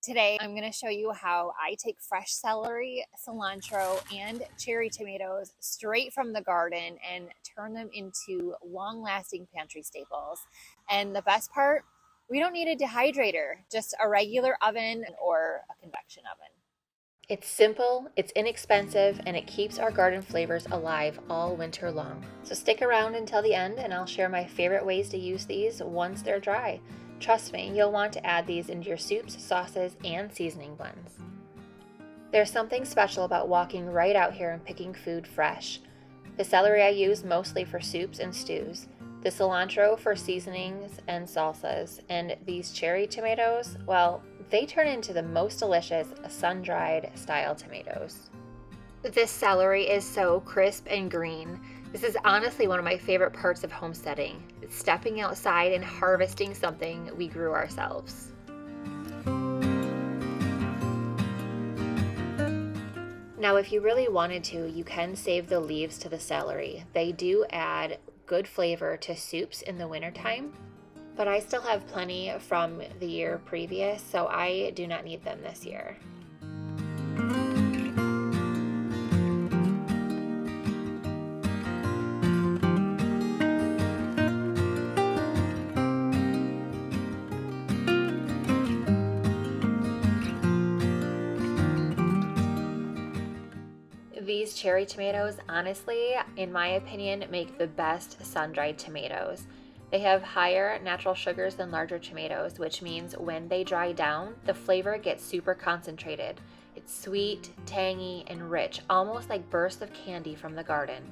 Today, I'm going to show you how I take fresh celery, cilantro, and cherry tomatoes straight from the garden and turn them into long-lasting pantry staples. And the best part, we don't need a dehydrator, just a regular oven or a convection oven. It's simple, it's inexpensive, and it keeps our garden flavors alive all winter long. So stick around until the end and I'll share my favorite ways to use these once they're dry. Trust me, you'll want to add these into your soups, sauces, and seasoning blends. There's something special about walking right out here and picking food fresh. The celery I use mostly for soups and stews, the cilantro for seasonings and salsas, and these cherry tomatoes, well, they turn into the most delicious sun-dried style tomatoes. This celery is so crisp and green. This is honestly one of my favorite parts of homesteading. It's stepping outside and harvesting something we grew ourselves. Now, if you really wanted to, you can save the leaves to the celery. They do add good flavor to soups in the wintertime, but I still have plenty from the year previous, so I do not need them this year. These cherry tomatoes, honestly, in my opinion, make the best sun-dried tomatoes. They have higher natural sugars than larger tomatoes, which means when they dry down, the flavor gets super concentrated. It's sweet, tangy, and rich, almost like bursts of candy from the garden.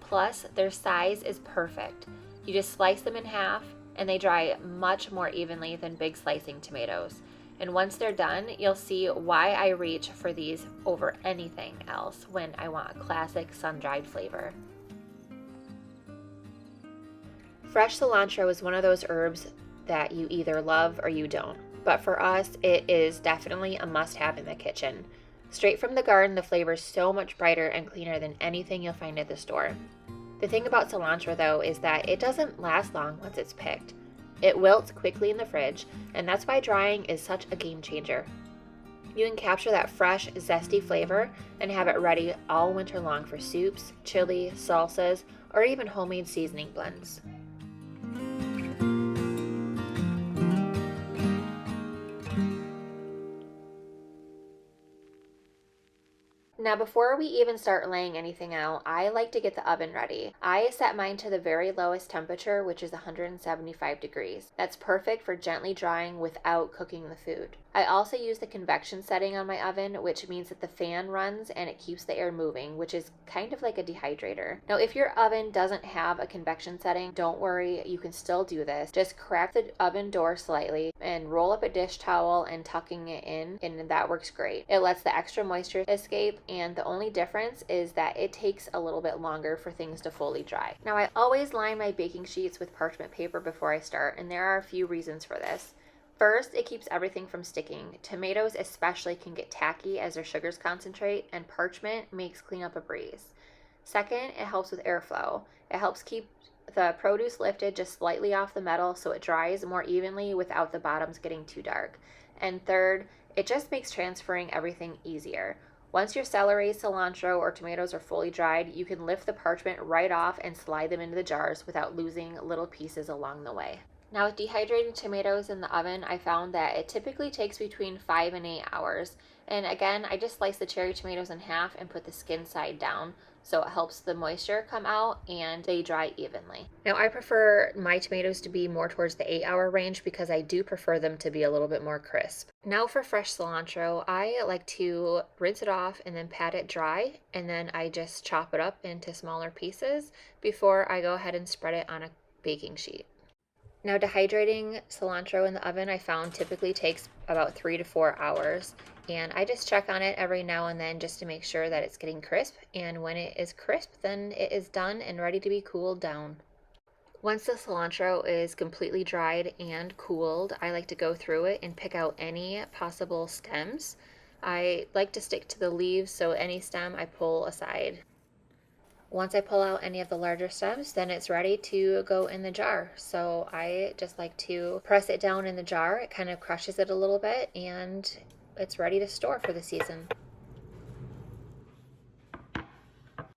Plus, their size is perfect. You just slice them in half, and they dry much more evenly than big slicing tomatoes. And once they're done, you'll see why I reach for these over anything else when I want a classic sun-dried flavor. Fresh cilantro is one of those herbs that you either love or you don't. But for us, it is definitely a must-have in the kitchen. Straight from the garden, the flavor is so much brighter and cleaner than anything you'll find at the store. The thing about cilantro, though, is that it doesn't last long once it's picked. It wilts quickly in the fridge, and that's why drying is such a game changer. You can capture that fresh, zesty flavor and have it ready all winter long for soups, chili, salsas, or even homemade seasoning blends. Now, before we even start laying anything out, I like to get the oven ready. I set mine to the very lowest temperature, which is 175 degrees. That's perfect for gently drying without cooking the food. I also use the convection setting on my oven, which means that the fan runs and it keeps the air moving, which is kind of like a dehydrator. Now, if your oven doesn't have a convection setting, don't worry, you can still do this. Just crack the oven door slightly and roll up a dish towel and tucking it in, and that works great. It lets the extra moisture escape, and the only difference is that it takes a little bit longer for things to fully dry. Now, I always line my baking sheets with parchment paper before I start, and there are a few reasons for this. First, it keeps everything from sticking. Tomatoes especially can get tacky as their sugars concentrate, and parchment makes cleanup a breeze. Second, it helps with airflow. It helps keep the produce lifted just slightly off the metal so it dries more evenly without the bottoms getting too dark. And third, it just makes transferring everything easier. Once your celery, cilantro, or tomatoes are fully dried, you can lift the parchment right off and slide them into the jars without losing little pieces along the way. Now, with dehydrating tomatoes in the oven, I found that it typically takes between 5 and 8 hours. And again, I just slice the cherry tomatoes in half and put the skin side down, so it helps the moisture come out and they dry evenly. Now, I prefer my tomatoes to be more towards the 8-hour range because I do prefer them to be a little bit more crisp. Now, for fresh cilantro, I like to rinse it off and then pat it dry, and then I just chop it up into smaller pieces before I go ahead and spread it on a baking sheet. Now, dehydrating cilantro in the oven I found typically takes about 3 to 4 hours, and I just check on it every now and then just to make sure that it's getting crisp, and when it is crisp, then it is done and ready to be cooled down. Once the cilantro is completely dried and cooled, I like to go through it and pick out any possible stems. I like to stick to the leaves, so any stem I pull aside. Once I pull out any of the larger stems, then it's ready to go in the jar. So I just like to press it down in the jar. It kind of crushes it a little bit, and it's ready to store for the season.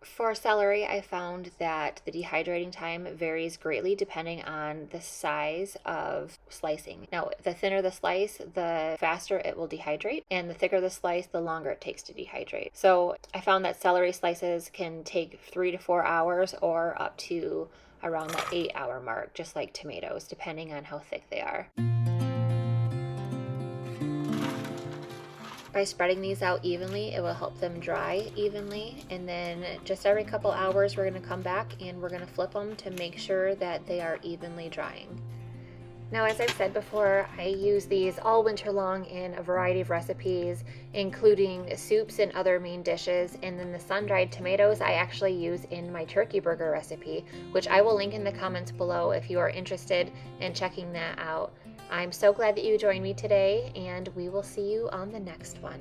For celery, I found that the dehydrating time varies greatly depending on the size of slicing. Now, the thinner the slice, the faster it will dehydrate, and the thicker the slice, the longer it takes to dehydrate. So I found that celery slices can take 3 to 4 hours or up to around the 8-hour mark, just like tomatoes, depending on how thick they are. By spreading these out evenly, it will help them dry evenly. And then just every couple hours, we're going to come back and we're going to flip them to make sure that they are evenly drying. Now, as I've said before, I use these all winter long in a variety of recipes, including soups and other main dishes. And then the sun-dried tomatoes I actually use in my turkey burger recipe, which I will link in the comments below if you are interested in checking that out. I'm so glad that you joined me today, and we will see you on the next one.